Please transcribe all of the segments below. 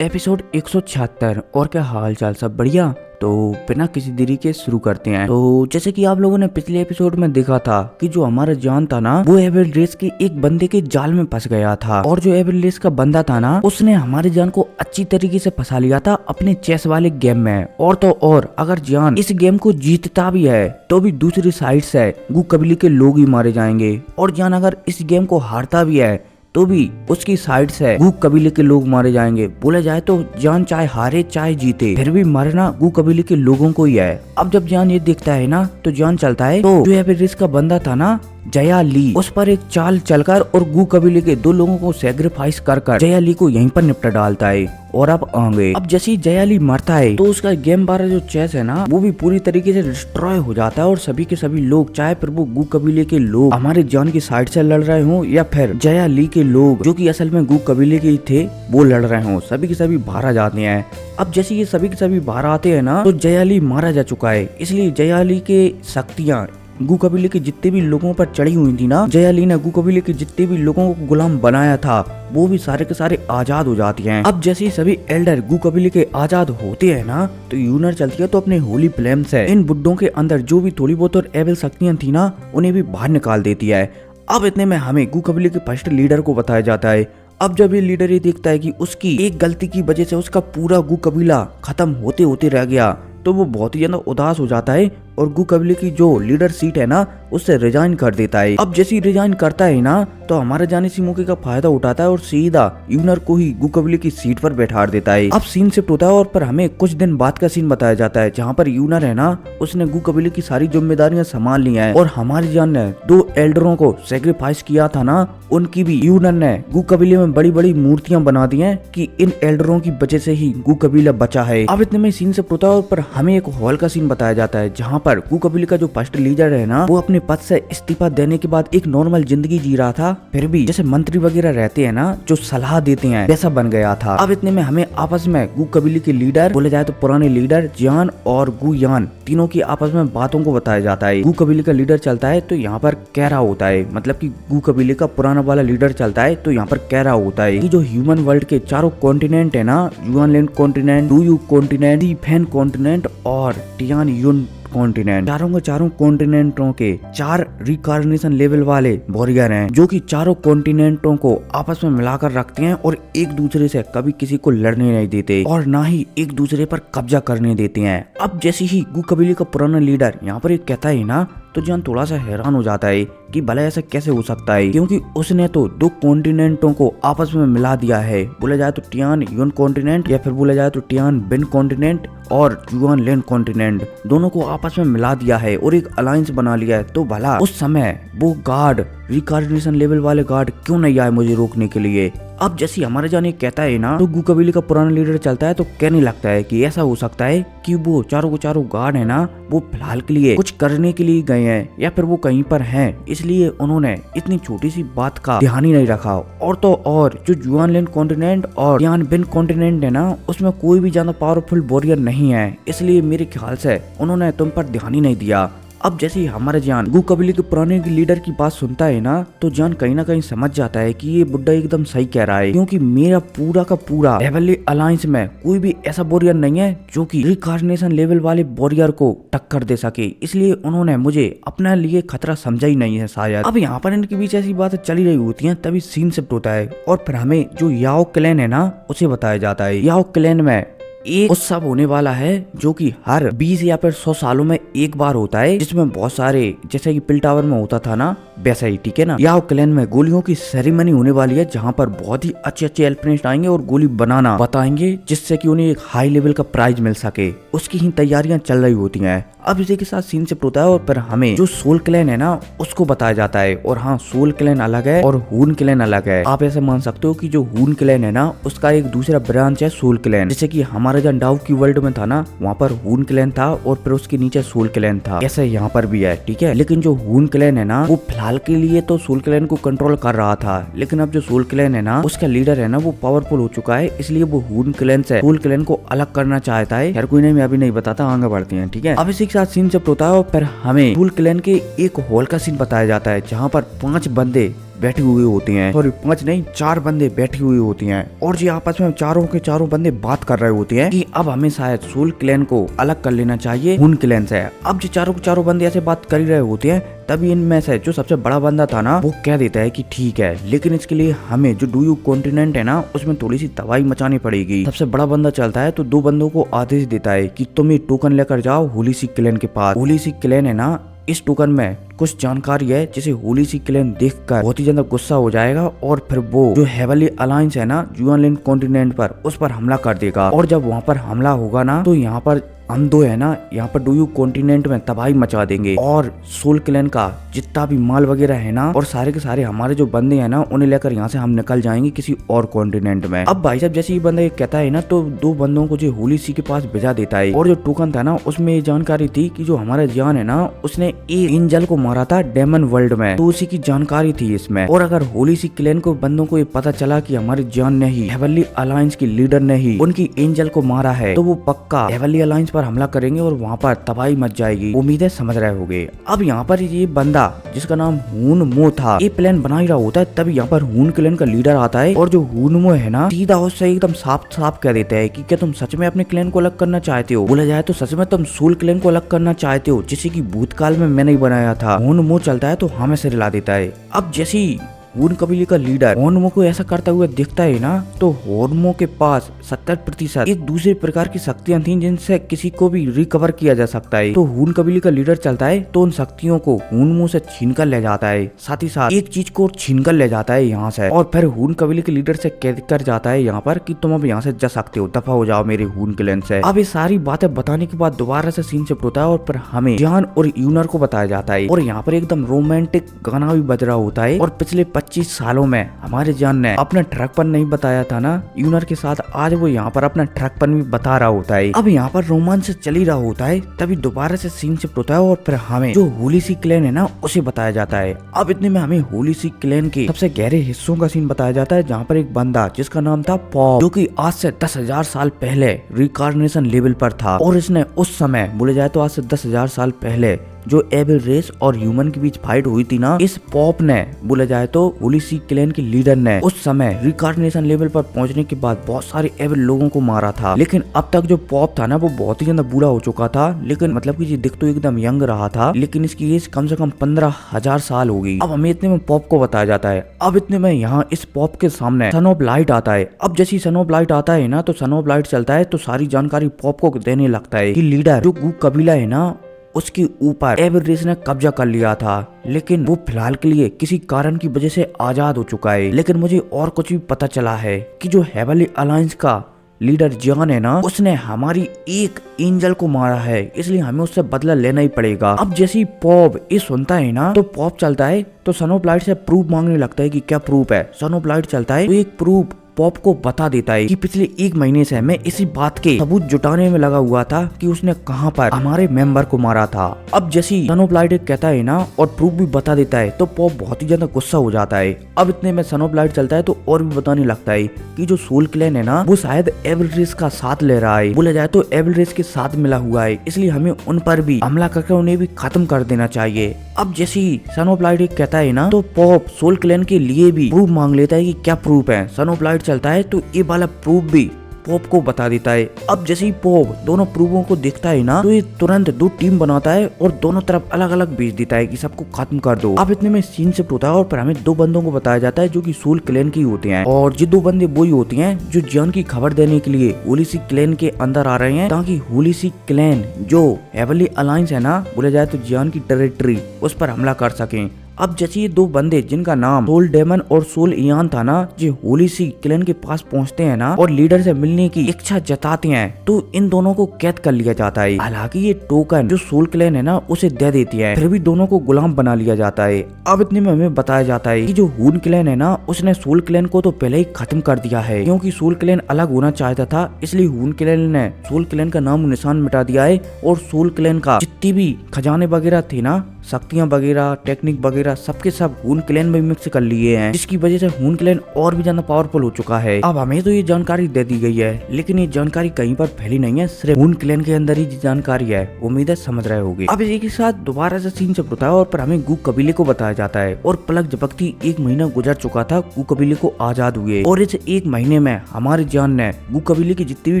Episode 176। और क्या हाल चाल, सब बढ़िया। तो बिना किसी देरी के शुरू करते हैं। तो जैसे कि आप लोगों ने पिछले एपिसोड में देखा था कि जो हमारा जान था ना, वो एविल रेस के एक बंदे के जाल में फंस गया था। और जो एविल रेस का बंदा था ना, उसने हमारे जान को अच्छी तरीके से फंसा लिया था अपने चेस वाले गेम में। और तो और अगर जान इस गेम को जीतता भी है तो भी दूसरी साइड से गू कबीले के लोग ही मारे जाएंगे। और जान अगर इस गेम को हारता भी है तो भी उसकी साइड से गू कबीले के लोग मारे जाएंगे। बोला जाए तो जान चाहे हारे चाहे जीते, फिर भी मरना गू कबीले के लोगों को ही है। अब जब जान ये देखता है ना, तो जान चलता है तो जो एविल रेस का बंदा था ना, जया ली, उस पर एक चाल चलकर और गू कबीले के 2 लोगों को सेक्रीफाइस कर जया ली को यहीं पर निपटा डालता है। और अब जैसे ही जया ली मरता है तो उसका गेम 12 जो चेस है ना, वो भी पूरी तरीके से डिस्ट्रॉय हो जाता है। और सभी के सभी लोग, चाहे फिर वो गू कबीले के लोग हमारे जान की साइड से लड़ रहे हो या फिर जया ली के लोग जो कि असल में गू कबीले के ही थे, वो लड़ रहे हो, सभी के सभी बाहर आ जाते हैं। अब जैसे ये सभी के सभी बाहर आते हैं ना, तो जया ली मारा जा चुका है। इसलिए जया ली के शक्तियाँ गू कबीले के जितने भी लोगों पर चढ़ी हुई थी ना, जया ली ने गू कबीले के जितने भी लोगों को गुलाम बनाया था, वो भी सारे के सारे आजाद हो जाती हैं। अब जैसे ही सभी एल्डर गू कबीले के आजाद होते हैं ना, तो यूनर चलती है तो अपने होली फ्लेम से इन बुड्ढों के अंदर जो भी थोड़ी बहुत और एविल शक्तियां थी ना, उन्हें भी बाहर निकाल देती है। अब इतने में हमें गू कबीले के फर्स्ट लीडर को बताया जाता है। अब जब ये लीडर ये देखता है कि उसकी एक गलती की वजह से उसका पूरा गू कबीला खत्म होते होते रह गया, तो वो बहुत ही ज्यादा उदास हो जाता है और गू कबीले की जो लीडर सीट है ना, उससे रिजाइन कर देता है। अब जैसे ही रिजाइन करता है ना, तो हमारे जाने इसी मौके का फायदा उठाता है और सीधा यूनर को ही गू कबीले की सीट पर बैठा देता है। अब सीन शिफ्ट होता है और पर हमें कुछ दिन बाद का सीन बताया जाता है, जहाँ पर यूनर है ना, उसने गू कबीले की सारी जिम्मेदारियां संभाल ली है। और हमारी जान ने 2 एल्डरों को सेक्रीफाइस किया था ना, उनकी भी यूनर ने गू कबीले में बड़ी बड़ी मूर्तियां बना दी है कि इन एल्डरों की वजह से ही गू कबीला बचा है। अब इतने में सीन शिफ्ट होता है और पर हमें एक हॉल का सीन बताया जाता है, जहाँ पर गू कबीले का जो फर्स्ट लीडर है ना, वो अपने पद से इस्तीफा देने के बाद एक नॉर्मल जिंदगी जी रहा था। फिर भी जैसे मंत्री वगैरह रहते हैं ना, जो सलाह देते हैं, वैसा बन गया था। अब इतने में हमें आपस में गू कबीले के लीडर, बोले जाए तो पुराने लीडर जान और गू यान, तीनों की आपस में बातों को बताया जाता है। गू कबीले का लीडर चलता है तो यहाँ पर कह रहा होता है, मतलब कि गू कबीले का पुराना वाला लीडर चलता है तो यहाँ पर कह रहा होता है कि जो ह्यूमन वर्ल्ड के चारों कॉन्टिनेंट है ना, yuan land continent, do you continent, the fan continent और टियान यून कॉन्टिनेंट, चारों के चारों कॉन्टिनेंटों के 4 रिकार्नेशन लेवल वाले वॉरियर हैं, जो कि चारों कॉन्टिनेंटों को आपस में मिलाकर रखते हैं और एक दूसरे से कभी किसी को लड़ने नहीं देते और ना ही एक दूसरे पर कब्जा करने देते हैं। अब जैसे ही गू कबीले का पुराना लीडर यहाँ पर एक कहता है ना, तो जान थोड़ा सा हैरान हो जाता है कि भला ऐसा कैसे हो सकता है, क्योंकि उसने तो 2 कॉन्टिनेंटों को आपस में मिला दिया है। बोला जाए तो टियान यून कॉन्टिनेंट या फिर बोला जाए तो टियान बिन कॉन्टिनेंट और युआन लैंड कॉन्टिनेंट, दोनों को आपस में मिला दिया है और एक अलायंस बना लिया है। तो भला उस समय वो गार्ड, रिकार्नेशन लेवल वाले गार्ड क्यों नहीं आए मुझे रोकने के लिए। अब जैसे हमारे जाने कहता है ना, तो गू कबीले का पुराना लीडर चलता है तो कहने लगता है कि ऐसा हो सकता है कि वो चारों को चारों गार्ड है ना, वो फिलहाल के लिए कुछ करने के लिए गए हैं या फिर वो कहीं पर हैं, इसलिए उन्होंने इतनी छोटी सी बात का ध्यान ही नहीं रखा। और तो और जो युआन लैंड कॉन्टिनेंट और यान बिन कॉन्टिनेंट है ना, उसमें कोई भी ज्यादा पावरफुल वॉरियर नहीं है, इसलिए मेरे ख्याल से उन्होंने तुम पर ध्यान ही नहीं दिया। अब जैसे ही हमारे जान गू कबीले के पुराने लीडर की बात सुनता है ना, तो जान कहीं ना कहीं समझ जाता है कि ये बुड्ढा एकदम सही कह रहा है, क्योंकि मेरा पूरा का पूरा हेवनली अलायंस में कोई भी ऐसा वॉरियर नहीं है जो कि रिकार्नेशन लेवल वाले वॉरियर को टक्कर दे सके, इसलिए उन्होंने मुझे अपने लिए खतरा समझा ही नहीं है शायद। अब यहाँ पर इनके बीच ऐसी बातें चली रही होती है, तभी सीन शिफ्ट होता है और फिर हमें जो याओ क्लैन है ना, उसे बताया जाता है। याओ क्लैन में एक उत्सव होने वाला है जो कि हर 20 या फिर 100 सालों में एक बार होता है, जिसमें बहुत सारे, जैसे कि पिल टावर में होता था ना, वैसा ही, ठीक है ना। याओ क्लैन में गोलियों की सेरेमनी होने वाली है, जहाँ पर बहुत ही अच्छे अच्छे एल्पिनिस्ट आएंगे और गोली बनाना बताएंगे, जिससे कि उन्हें एक हाई लेवल का प्राइज मिल सके। उसकी ही तैयारियां चल रही होती हैं। अब इसी के साथ सीन शिफ्ट होता है और फिर हमें जो सोल क्लैन है ना, उसको बताया जाता है। और हाँ, सोल क्लैन अलग है और हून क्लैन अलग है। आप ऐसे मान सकते हो कि जो हून क्लैन है ना, उसका एक दूसरा ब्रांच है सोल क्लैन। जैसे कि हमारा जहाँ डाउ की वर्ल्ड में था ना, वहाँ पर हून क्लैन था और फिर उसके नीचे सोल क्लैन था, ऐसे यहाँ पर भी है, ठीक है। लेकिन जो हून क्लैन है ना, वो फिलहाल के लिए तो सोल क्लैन को कंट्रोल कर रहा था, लेकिन अब जो सोल क्लैन है ना, उसका लीडर है ना, वो पावरफुल हो चुका है, इसलिए वो हून क्लैन से सोल क्लैन को अलग करना चाहता है। यार कोई नहीं, मैं अभी नहीं बताता, आगे बढ़ते हैं, ठीक है। अब इसी के साथ सीन जब होता है और फिर हमें सोल क्लैन के एक हॉल का सीन बताया जाता है, जहाँ पर 5 बंदे बैठे हुए होते हैं, सॉरी 5 नहीं 4 बंदे बैठे हुए होते हैं और ये आपस में चारों के चारों बंदे बात कर रहे होते हैं कि अब हमें शायद सोल क्लैन को अलग कर लेना चाहिए हून क्लैन से। अब जो चारों के चारों बंदे ऐसे बात कर ही रहे होते हैं, तभी इनमें से जो सबसे बड़ा बंदा था ना वो कह देता है कि ठीक है, लेकिन इसके लिए हमें जो डू यू कॉन्टिनेंट है ना उसमें थोड़ी सी तबाही मचानी पड़ेगी। सबसे बड़ा बंदा चलता है तो 2 बंदों को आदेश देता है कि तुम ये टोकन लेकर जाओ होली सी क्लैन के पास। होली सी क्लैन है ना, इस टोकन में कुछ जानकारी है जिसे होली सी क्लैन देखकर बहुत ही ज्यादा गुस्सा हो जाएगा और फिर वो जो हेवनली अलायंस है ना जुआनलैंड कॉन्टिनेंट पर, उस पर हमला कर देगा। और जब वहाँ पर हमला होगा ना तो यहाँ पर हम दो है ना यहाँ पर डू यू कॉन्टिनेंट में तबाही मचा देंगे और सोल क्लैन का जितना भी माल वगैरह है ना और सारे के सारे हमारे जो बंदे हैं ना उन्हें लेकर यहाँ से हम निकल जाएंगे किसी और कॉन्टिनेंट में। अब भाई साहब जैसे ये बंदा कहता है ना तो 2 बंदों को जो होली सी के पास भेजा देता है और जो टोकन था ना उसमें ये जानकारी थी कि जो हमारा जान है ना उसने एक एंजल को मारा था डेमन वर्ल्ड में, तो उसी की जानकारी थी इसमें। और अगर होली सी क्लैन को बंदों को ये पता चला कि हमारे जान ने ही हेवनली अलायंस की लीडर ने ही उनकी एंजल को मारा है तो वो पक्का हेवनली अलायंस पर हमला करेंगे और वहाँ पर तबाही मच जाएगी। उम्मीद है समझ रहे होगे। अब यहाँ पर ये बंदा जिसका नाम हून मो था ये प्लान बना ही रहा होता है, तभी यहाँ पर हून क्लैन का लीडर आता है और जो हून मो है ना सीधा उससे एकदम साफ साफ कह देता है कि क्या तुम सच में अपने क्लैन को अलग करना चाहते हो? बोला जाए तो सच में तुम सोल क्लैन को अलग करना चाहते हो जिसे की भूतकाल में मैंने ही बनाया था। हून मो चलता है तो हमें से रिला देता है। अब जैसी हून कबीले का लीडर होर्नमो को ऐसा करता हुआ दिखता है ना तो होर्नमो के पास 70% एक दूसरे प्रकार की शक्तियां थी जिनसे किसी को भी रिकवर किया जा सकता है। तो हून कबीले का लीडर चलता है तो उन शक्तियों को होर्नमो से छीन कर ले जाता है, साथ ही साथ एक चीज को छीन कर ले जाता है यहाँ से और फिर हून कबीले के लीडर से कह कर जाता है यहाँ पर कि तुम अब यहाँ से जा सकते हो, दफा हो जाओ मेरे हून क्लैन से। अब ये सारी बातें बताने के बाद दोबारा से सीन शिफ्ट होता है और फिर हमें जान और यूनर को बताया जाता है और यहाँ पर एकदम रोमांटिक गाना भी बज रहा होता है। और पिछले 25 सालों में हमारे जान ने अपना ट्रकपन नहीं बताया था ना यूनर के साथ, आज वो यहाँ पर अपना ट्रकपन भी बता रहा होता है। अब यहाँ पर रोमांस चल ही रहा होता है, तभी दोबारा से सीन शिफ्ट होता है और फिर हमें जो होली सी क्लैन है ना उसे बताया जाता है। अब इतने में हमें होली सी क्लैन के सबसे गहरे हिस्सों का सीन बताया जाता है जहाँ पर एक बंदा जिसका नाम था पॉप, जो कि आज से 10,000 साल पहले रिकार्नेशन लेवल पर था और इसने उस समय बोले जाए तो आज से 10,000 साल पहले जो एविल रेस और ह्यूमन के बीच फाइट हुई थी ना, इस पॉप ने बोला जाए तो होली सी क्लैन के लीडर ने उस समय रिकार्नेशन लेवल पर पहुंचने के बाद बहुत सारे एविल लोगों को मारा था। लेकिन अब तक जो पॉप था ना वो बहुत ही ज्यादा बूढ़ा हो चुका था, लेकिन मतलब कि ये दिख तो एकदम यंग रहा था, लेकिन इसकी एज कम से कम 15,000 साल हो गई। अब हमें इतने में पॉप को बताया जाता है। अब इतने में यहाँ इस पॉप के सामने सन ऑफ लाइट आता है। अब जैसे सन ऑफ लाइट आता है ना तो सन ऑफ लाइट चलता है तो सारी जानकारी पॉप को देने लगता है कि लीडर जो गू कबीला है ना उसके ऊपर एविल रेस ने कब्जा कर लिया था, लेकिन वो फिलहाल के लिए किसी कारण की वजह से आजाद हो चुका है। लेकिन मुझे और कुछ भी पता चला है कि जो हेवनली अलायंस का लीडर जान है ना उसने हमारी एक एंजल को मारा है, इसलिए हमें उससे बदला लेना ही पड़ेगा। अब जैसे पॉप ये सुनता है ना तो पॉप चलता है तो सन ऑफ लाइट से प्रूफ मांगने लगता है कि क्या प्रूफ है। सन ऑफ लाइट चलता है तो एक प्रूफ पॉप को बता देता है कि पिछले 1 महीने से मैं इसी बात के सबूत जुटाने में लगा हुआ था कि उसने कहां पर हमारे मेंबर को मारा था। अब जैसी सन ऑफ लाइट कहता है ना और प्रूफ भी बता देता है तो पॉप बहुत ही ज्यादा गुस्सा हो जाता है। अब इतने में सन ऑफ लाइट चलता है तो और भी बताने लगता है कि जो सोल क्लैन है ना वो शायद एविल रेस का साथ ले रहा है, बोला जाए तो एविल रेस के साथ मिला हुआ है, इसलिए हमें उन पर भी हमला करके उन्हें भी खत्म कर देना चाहिए। अब जैसी सन ऑफ लाइट कहता है ना तो पॉप सोल क्लैन के लिए भी प्रूफ मांग लेता है कि क्या प्रूफ है। सन ऑफ लाइट चलता है तो ये वाला प्रूफ भी पॉप को बता देता है। अब जैसे ही पॉप दोनों प्रूफों को देखता है ना तो ये तुरंत 2 टीम बनाता है और दोनों तरफ अलग अलग भेज देता है कि सबको खत्म कर दो। अब इतने में सीन शिफ्ट होता है और फिर हमें 2 बंदों को बताया जाता है जो कि सोल क्लैन की होते हैं और ये 2 बंदे वही होते हैं जो जान की खबर देने के लिए होली सी क्लैन के अंदर आ रहे हैं ताकि होली सी क्लैन जो हेवनली अलायंस है ना बोला जाए तो जान की टेरिटरी उस पर हमला कर सकें। अब जैसे ये 2 बंदे जिनका नाम सोल डेमन और सोल इयान था ना जो होली सी क्लैन के पास पहुंचते हैं ना और लीडर से मिलने की इच्छा जताते हैं तो इन दोनों को कैद कर लिया जाता है। हालांकि ये टोकन जो सोल क्लैन है ना उसे दे देती है, फिर भी दोनों को गुलाम बना लिया जाता है। अब इतने में हमें बताया जाता है कि जो हून क्लैन है ना उसने सोल क्लैन को तो पहले ही खत्म कर दिया है, क्योंकि सोल क्लैन अलग होना चाहता था, इसलिए हून क्लैन ने सोल क्लैन का नाम निशान मिटा दिया है और सोल क्लैन का जितनी भी खजाने वगैरह थे ना शक्तियां वगैरह, टेक्निक वगैरह सबके सब हून क्लैन में मिक्स कर लिए हैं, जिसकी वजह से हून क्लैन और भी ज्यादा पावरफुल हो चुका है। अब हमें तो ये जानकारी दे दी गई है, लेकिन ये जानकारी कहीं पर फैली नहीं है, सिर्फ हून क्लैन के अंदर ही जानकारी है। उम्मीद है समझ रहे होगे। अब इसी के साथ दोबारा से सीन से होता है और पर हमें गू कबीले को बताया जाता है और पलक झपकती 1 महीना गुजर चुका था गू कबीले को आजाद हुए, और इस 1 महीने में हमारी जान ने गू कबीले की जितनी भी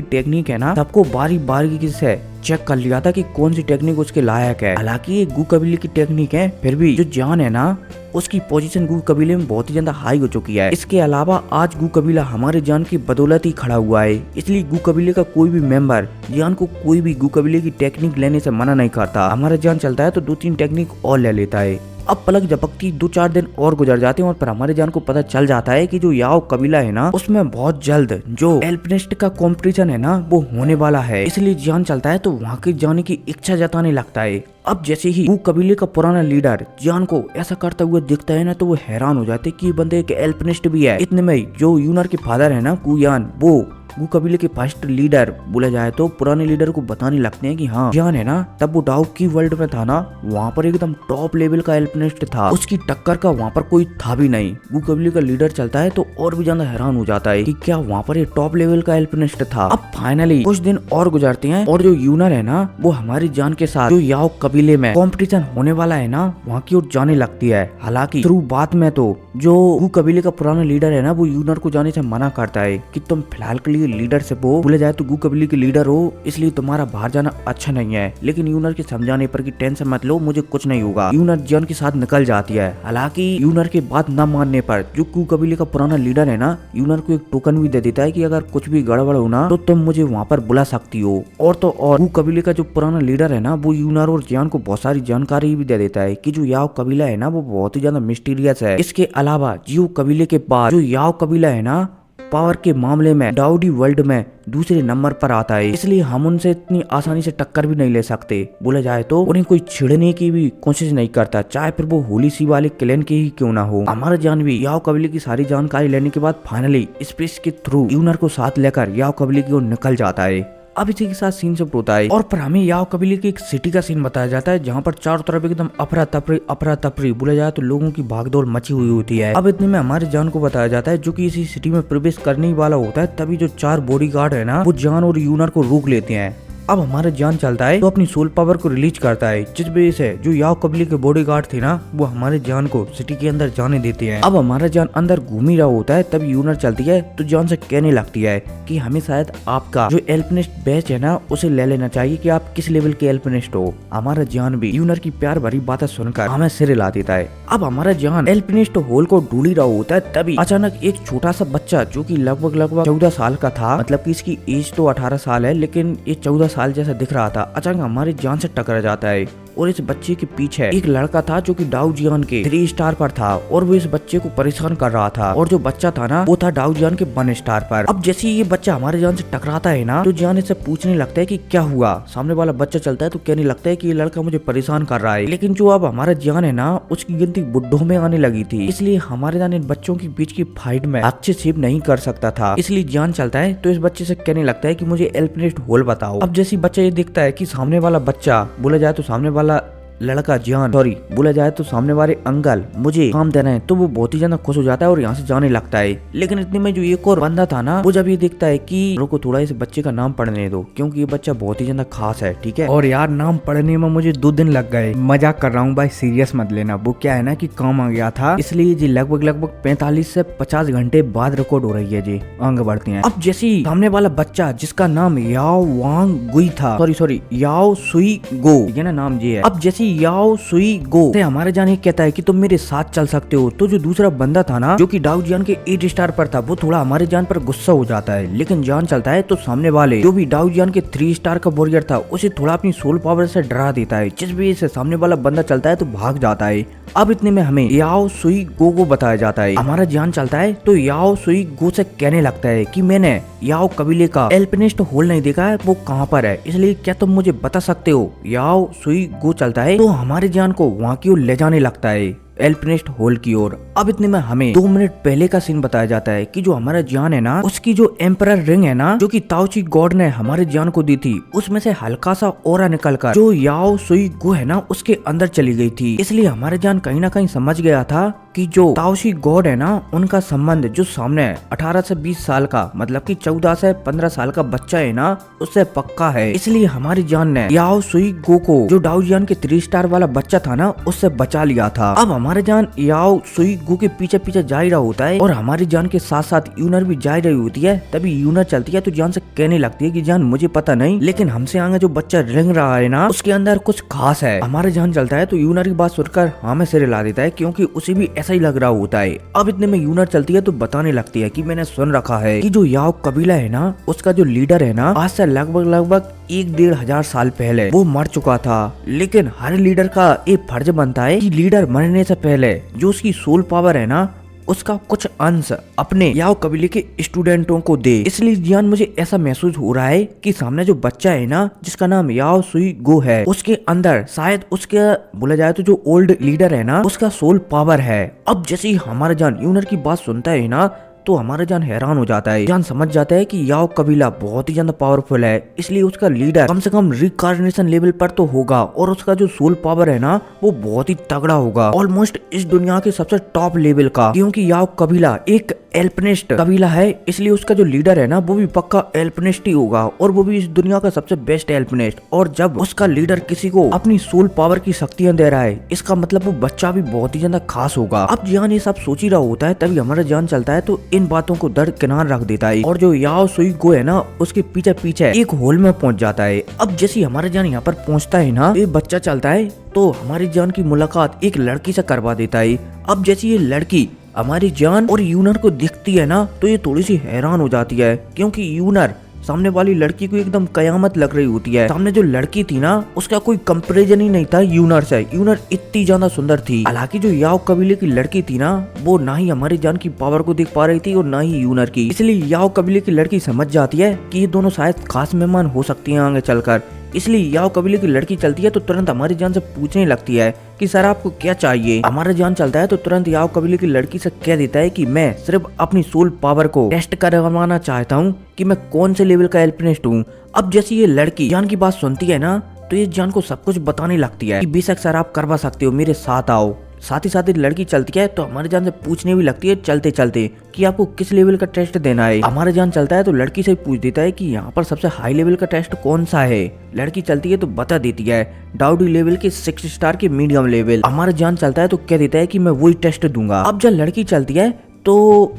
टेक्निक है ना सबको बारी बारी से चेक कर लिया था कि कौन सी टेक्निक उसके लायक है। हालांकि ये गू कबीले की टेक्निक है, फिर भी जो जान है ना उसकी पोजीशन गू कबीले में बहुत ही ज्यादा हाई हो चुकी है। इसके अलावा आज गू कबीला हमारे जान की बदौलत ही खड़ा हुआ है, इसलिए गू कबीले का कोई भी मेंबर जान को कोई भी गू कबीले की टेक्निक लेने से मना नहीं करता। हमारा जान चलता है तो 2-3 टेक्निक और ले लेता है। अब पलक झपकती 2-4 दिन और गुजर जाते हैं और पर हमारे जान को पता चल जाता है कि जो याओ कबीला है ना उसमें बहुत जल्द जो एल्पिनिस्ट का कंपटीशन है ना वो होने वाला है, इसलिए जान चलता है तो वहाँ के जाने की इच्छा जताने लगता है। अब जैसे ही वो कबीले का पुराना लीडर जान को ऐसा करता हुआ दिखता है ना तो वो हैरान हो जाते कि ये बंदे एक एल्पिनिस्ट भी है। इतने में जो यूनर के फादर है ना कुयान, वो गू कबीले के फर्स्ट लीडर बोला जाए तो पुराने लीडर को बताने लगते हैं कि हाँ जान है ना तब वो डाउ की वर्ल्ड में था ना वहाँ पर एकदम टॉप लेवल का एल्पिनिस्ट था, उसकी टक्कर का वहाँ पर कोई था भी नहीं। गू कबीले का लीडर चलता है तो और भी ज्यादा हैरान हो जाता है कि क्या वहाँ पर ये टॉप लेवल का एल्पिनिस्ट था। अब फाइनली कुछ दिन और गुजरते हैं और जो यूनर है ना वो हमारी जान के साथ जो याओ कबीले में कंपटीशन होने वाला है ना वहाँ की ओर जाने लगती है। हालांकि शुरुआत में तो जो गू कबीले का पुराना लीडर है ना वो यूनर को जाने से मना करता है कि तुम फिलहाल के लिए लीडरशिप हो, बोले जाए तो गू कबीले के लीडर हो, इसलिए तुम्हारा बाहर जाना अच्छा नहीं है। लेकिन यूनर के समझाने पर कि टेंशन मत लो, मुझे कुछ नहीं होगा, यूनर जान के साथ निकल जाती है। हालांकि यूनर के बात न मानने पर जो गू कबीले का पुराना लीडर है ना यूनर को एक टोकन भी दे देता है कि अगर कुछ भी गड़बड़ हो ना तो तुम मुझे वहाँ पर बुला सकती हो। और तो और गू कबीले का जो पुराना लीडर है ना वो यूनर और जान को बहुत सारी जानकारी भी दे देता है कि जो याओ कबीला है ना वो बहुत ही ज्यादा मिस्टीरियस है। इसके अलावा जियो कबीले के बाद जो याओ कबीला है ना पावर के मामले में डाउडी वर्ल्ड में दूसरे नंबर पर आता है, इसलिए हम उनसे इतनी आसानी से टक्कर भी नहीं ले सकते। बोला जाए तो उन्हें कोई छिड़ने की भी कोशिश नहीं करता, चाहे फिर वो होली सी वाले क्लैन के ही क्यों ना हो। हमारा जान भी याओ कबीले की सारी जानकारी लेने के बाद फाइनली स्पेस के थ्रू यूनर को साथ लेकर याओ कबीले की ओर निकल जाता है। अब इसी के साथ सीन सब होता है और पर हमें याओ कबीले की एक सिटी का सीन बताया जाता है जहाँ पर चारों तरफ एकदम अफरा तफरी बोला जाए तो लोगों की भागदौड़ मची हुई होती है। अब इतने में हमारे जान को बताया जाता है जो कि इसी सिटी में प्रवेश करने ही वाला होता है, तभी जो 4 बॉडीगार्ड है ना वो जान और यूनर को रोक लेते हैं। अब हमारा जान चलता है तो अपनी सोल पावर को रिलीज करता है, जिस वजह से जो याओ कबीले के बॉडीगार्ड थे ना वो हमारे जान को सिटी के अंदर जाने देते हैं। अब हमारा जान अंदर घूम ही रहा होता है तब यूनर चलती है तो जान से कहने लगती है कि हमें शायद आपका जो एल्पिनिस्ट बैच है ना उसे ले लेना चाहिए कि आप किस लेवल के एल्पिनिस्ट हो। हमारा जान भी यूनर की प्यार भरी बातें सुनकर हमें सिर हिला देता है। अब हमारा जान एल्पिनिस्ट होल को ढूंढ ही रहा होता है तभी अचानक एक छोटा सा बच्चा जो कि लगभग 14 साल का था, मतलब कि इसकी एज तो 18 साल है लेकिन ये 14 साल जैसा दिख रहा था, अचानक हमारी जान से टकरा जाता है। और इस बच्चे के पीछे एक लड़का था जो कि डाउ जियान के 3 स्टार पर था और वो इस बच्चे को परेशान कर रहा था, और जो बच्चा था ना वो था डाउ जियान के 1 स्टार पर। अब जैसे ही ये बच्चा हमारे जान से टकराता है ना तो जान इससे पूछने लगता है कि क्या हुआ। सामने वाला बच्चा चलता है तो कहने लगता है कि ये लड़का मुझे परेशान कर रहा है, लेकिन जो अब हमारा जान है ना उसकी गिनती बुड्ढों में आने लगी थी, इसलिए हमारे जान इन बच्चों के बीच की फाइट में हस्तक्षेप नहीं कर सकता था। इसलिए जान चलता है तो इस बच्चे से कहने लगता है कि मुझे एल्पिनिस्ट होल बताओ। अब जैसे बच्चा ये देखता है कि सामने वाला बच्चा बोला जाए तो सामने वाला लड़का जान बोला जाए तो सामने वाले अंकल मुझे काम दे रहे हैं, तो वो बहुत ही ज्यादा खुश हो जाता है और यहाँ से जाने लगता है। लेकिन इतने में जो एक और बंदा था ना वो जब ये देखता है कि को थोड़ा इस बच्चे का नाम पढ़ने दो क्योंकि ये बच्चा बहुत ही ज्यादा खास है, ठीक है। और यार नाम पढ़ने में मुझे 2 दिन लग गए, मजाक कर रहा हूँ भाई, सीरियस मत लेना। वो क्या है ना कि काम आ गया था, इसलिए जी लगभग 45 से 50 घंटे बाद रिकॉर्ड हो रही है जी, आगे बढ़ते हैं। अब जैसे सामने वाला बच्चा जिसका नाम याओ वांग गुई था, सॉरी याओ सुई गो, ये ना नाम जी है। अब जैसे याओ सुई गो से हमारे जान कहता है कि तुम मेरे साथ चल सकते हो, तो जो दूसरा बंदा था ना जो कि डाउ जियान के 8 स्टार पर था वो थोड़ा हमारे जान पर गुस्सा हो जाता है। लेकिन जान चलता है तो सामने वाले जो भी डाउ जियान के 3 स्टार का वॉरियर था उसे थोड़ा अपनी सोल पावर से डरा देता है, जिस वजह से सामने वाला बंदा चलता है तो भाग जाता है। अब इतने में हमें याओ सुई गो को बताया जाता है। हमारा जान चलता है तो याओ सुई गो से कहने लगता है कि मैंने याओ कबीले का एल्पिनिस्ट होल नहीं देखा है, वो कहाँ पर है, इसलिए क्या तुम मुझे बता सकते हो। याओ सुई गो चलता है तो हमारे जान को वहाँ की ओर ले जाने लगता है। एल्पिनिस्ट होल की ओर। अब इतने में हमें 2 मिनट पहले का सीन बताया जाता है कि जो हमारा जान है ना, उसकी जो एम्परर रिंग है ना, जो कि ताओची गॉड ने हमारे जान को दी थी, उसमें से हल्का सा ओरा निकलकर जो याओ सुई गो है ना, उसके अंदर चली गई थी। इसलिए हमारे जान कहीं ना कहीं समझ गया था कि जो ताओशी गॉड है ना, उनका संबंध जो सामने 18 से 20 साल का, मतलब कि 14 से 15 साल का बच्चा है ना, उससे पक्का है। इसलिए हमारी जान ने याओ सुई गो को, जो डाउजियान के 3 स्टार वाला बच्चा था ना, उससे बचा लिया था। अब हमारे जान याओ सुई गो के पीछे पीछे जा ही रहा होता है और हमारी जान के साथ साथ यूनर भी जा रही होती है। तभी यूनर चलती है तो जान से कहने लगती है कि जान मुझे पता नहीं, लेकिन हमसे आगे जो बच्चा रेंग रहा है ना, उसके अंदर कुछ खास है। हमारे जान चलता है तो यूनर की बात सुनकर हाँ में सिर हिला देता है, क्योंकि उसे भी ऐसा ही लग रहा होता है। अब इतने में यूनर चलती है तो बताने लगती है कि मैंने सुन रखा है कि जो याओ कबीला है ना, उसका जो लीडर है ना, आज से लगभग 1-1.5 साल पहले वो मर चुका था। लेकिन हर लीडर का एक फर्ज बनता है कि लीडर मरने से पहले जो उसकी सोल पावर है ना, उसका कुछ अंश अपने याओ कबीले के स्टूडेंटों को दे। इसलिए जियान मुझे ऐसा महसूस हो रहा है कि सामने जो बच्चा है ना, जिसका नाम याओ सुई गो है, उसके अंदर शायद उसके बोला जाए तो जो ओल्ड लीडर है ना, उसका सोल पावर है। अब जैसे ही हमारा जान यूनर की बात सुनता है ना, तो हमारा जान हैरान हो जाता है। जान समझ जाता है कि याओ कबीला बहुत ही ज्यादा पावरफुल है, इसलिए उसका लीडर कम से कम रिकार्नेशन लेवल पर तो होगा और उसका जो सोल पावर है ना, वो बहुत ही तगड़ा होगा, ऑलमोस्ट इस दुनिया के सबसे टॉप लेवल का। क्योंकि याओ कबीला एक एल्पिनिस्ट कबीला है, इसलिए उसका जो लीडर है ना, वो भी पक्का एल्पिनिस्ट ही होगा और वो भी इस दुनिया का सबसे बेस्ट एल्पिनिस्ट। और जब उसका लीडर किसी को अपनी सोल पावर की शक्तियां दे रहा है, इसका मतलब वो बच्चा भी बहुत ही ज्यादा खास होगा। अब जियान ये सब सोच ही रहा होता है, तभी हमारा जान चलता है तो इन बातों को दरकिनार रख देता है और जो याओ सुई गो है ना, उसके पीछे पीछे एक होल में पहुंच जाता है। अब जैसे हमारा जान यहाँ पर पहुंचता है ना, ये बच्चा चलता है तो हमारी जान की मुलाकात एक लड़की से करवा देता है। अब जैसे ये लड़की हमारी जान और यूनर को दिखती है ना, तो ये थोड़ी सी हैरान हो जाती है, क्योंकि यूनर सामने वाली लड़की को एकदम कयामत लग रही होती है। सामने जो लड़की थी ना, उसका कोई कंपैरिजन ही नहीं था यूनर से। यूनर इतनी ज्यादा सुंदर थी। हालांकि जो याओ कबीले की लड़की थी ना, वो ना ही हमारी जान की पावर को देख पा रही थी और ना ही यूनर की। इसलिए याओ कबीले की लड़की समझ जाती है कि ये दोनों शायद खास मेहमान हो सकती हैं आगे चलकर। इसलिए याओ कबीले की लड़की चलती है तो तुरंत हमारी जान से पूछने लगती है कि सर आपको क्या चाहिए। हमारा जान चलता है तो तुरंत याओ कबीले की लड़की से कह देता है कि मैं सिर्फ अपनी सोल पावर को टेस्ट करवाना चाहता हूँ कि मैं कौन से लेवल का एल्पिनिस्ट हूँ। अब जैसे ये लड़की जान की बात सुनती है ना, तो ये जान को सब कुछ बताने लगती है कि बेशक सर आप करवा सकते हो, मेरे साथ आओ। साथ ही साथ लड़की चलती है तो हमारे जान से पूछने भी लगती है चलते चलते कि आपको किस लेवल का टेस्ट देना है। हमारे जान चलता है तो लड़की से पूछ देता है कि यहाँ पर सबसे हाई लेवल का टेस्ट कौन सा है। लड़की चलती है तो बता देती है डाउडी लेवल के 6 स्टार के मीडियम लेवल। हमारे जान चलता है तो कह देता है कि मैं वही टेस्ट दूंगा। अब जब लड़की चलती है तो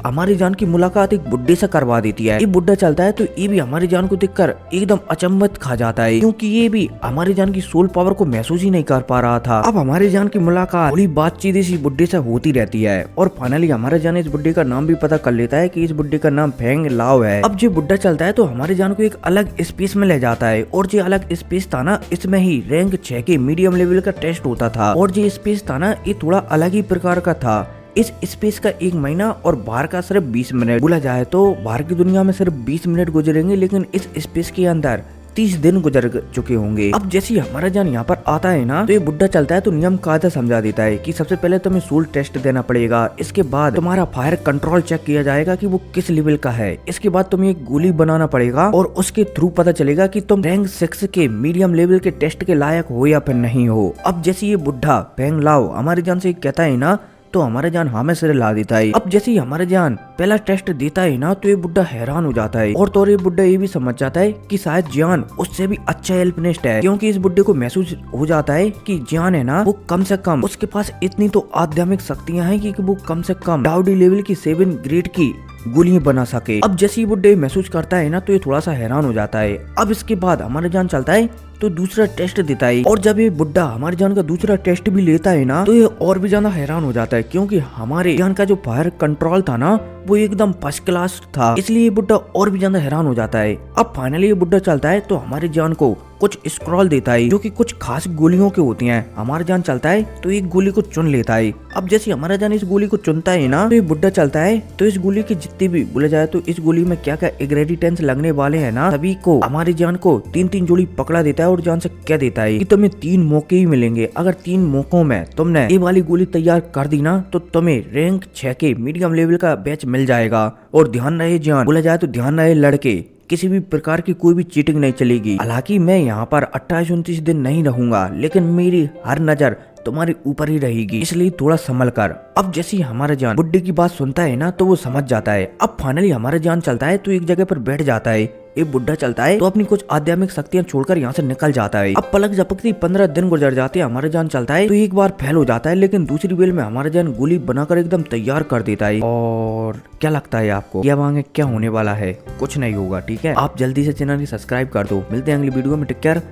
हमारी जान की मुलाकात एक बुड्ढे से करवा देती है। ये बुड्ढा चलता है तो ये भी हमारी जान को देखकर एकदम अचंभित खा जाता है, क्योंकि ये भी हमारी जान की सोल पावर को महसूस ही नहीं कर पा रहा था। अब हमारी जान की मुलाकात थोड़ी बातचीत इसी बुड्ढे से होती रहती है और फाइनली हमारे जान इस बुड्ढे का नाम भी पता कर लेता है कि इस बुड्ढे का नाम फेंग लाओ है। अब जो बुड्ढा चलता है तो हमारी जान को एक अलग स्पेस में ले जाता है और जो अलग स्पेस था ना, इसमें ही रैंक 6 के मीडियम लेवल का टेस्ट होता था और जो स्पेस था ना, ये थोड़ा अलग ही प्रकार का था। इस स्पेस का 1 महीना और बाहर का सिर्फ 20 मिनट। बोला जाए तो बाहर की दुनिया में सिर्फ 20 मिनट गुजरेंगे, लेकिन इस स्पेस के अंदर 30 दिन गुजर चुके होंगे। अब जैसे हमारा जान यहाँ पर आता है ना, तो ये बुड्ढा चलता है तो नियम कायदा समझा देता है कि सबसे पहले तुम्हें सोल टेस्ट देना पड़ेगा, इसके बाद तुम्हारा फायर कंट्रोल चेक किया जाएगा कि वो किस लेवल का है, इसके बाद तुम्हें एक गोली बनाना पड़ेगा और उसके थ्रू पता चलेगा कि तुम रैंक 6 के मीडियम लेवल के टेस्ट के लायक हो या फिर नहीं हो। अब जैसे ये बुड्ढा फेंग लाओ हमारी जान से कहता है ना, तो हमारे जान हमें सिर ला देता है। अब जैसे ही हमारे जान पहला टेस्ट देता है ना, तो ये बुड्ढा हैरान हो जाता है और तो ये बुड्ढा ये भी समझ जाता है कि शायद जान उससे भी अच्छा एल्पिनिस्ट है, क्योंकि इस बुड्ढे को महसूस हो जाता है कि जान है ना, वो कम से कम उसके पास इतनी तो आध्यात्मिक शक्तियां हैं कि वो कम से कम डाउडी लेवल की 7 ग्रेड की गोलियां बना सके। अब जैसे ही बुड्ढे महसूस करता है ना, तो ये थोड़ा सा हैरान हो जाता है। अब इसके बाद हमारे जान चलता है तो दूसरा टेस्ट देता है और जब ये बुड्ढा हमारी जान का दूसरा टेस्ट भी लेता है ना, तो ये और भी ज्यादा हैरान हो जाता है, क्योंकि हमारे जान का जो फायर कंट्रोल था ना, वो एकदम फर्स्ट क्लास था, इसलिए ये बुड्ढा और भी ज्यादा हैरान हो जाता है। अब फाइनली ये बुड्ढा चलता है तो हमारे जान को कुछ स्क्रॉल देता है जो कि कुछ खास गोलियों के होती हैं। हमारा जान चलता है तो एक गोली को चुन लेता है। अब जैसे हमारा जान इस गोली को चुनता है ना, तो ये बुड्ढा चलता है तो इस गोली की जितनी भी बोला जाए तो इस गोली में क्या क्या इंग्रेडिएंट्स लगने वाले हैं ना, सभी को हमारी जान को 3-3 जोड़ी पकड़ा देता है और जान से क्या देता है कि तुम्हें 3 मौके ही मिलेंगे। अगर 3 मौकों में तुमने ये वाली गोली तैयार कर दी ना तो तुम्हें रैंक 6 के मीडियम लेवल का बैच मिल जाएगा। और ध्यान रहे जान, बोला जाए तो ध्यान रहे लड़के, किसी भी प्रकार की कोई भी चीटिंग नहीं चलेगी। हालांकि मैं यहाँ पर 28-29 दिन नहीं रहूंगा, लेकिन मेरी हर नजर तुम्हारे ऊपर ही रहेगी, इसलिए थोड़ा संभल कर। अब जैसे ही हमारा जान बुड्ढे की बात सुनता है ना तो वो समझ जाता है। अब फाइनली हमारा जान चलता है तो एक जगह पर बैठ जाता है। ये बुड्ढा चलता है तो अपनी कुछ आध्यात्मिक शक्तियां छोड़कर यहाँ से निकल जाता है। अब पलक झपकती 15 दिन गुजर जाते हैं। हमारा जान चलता है तो एक बार फेल हो जाता है, लेकिन दूसरी बेल में हमारा जान गोली बनाकर एकदम तैयार कर देता है। और क्या लगता है आपको, अब आगे क्या होने वाला है? कुछ नहीं होगा, ठीक है। आप जल्दी से चैनल को सब्सक्राइब कर दो। मिलते हैं अगली वीडियो में, टेक केयर।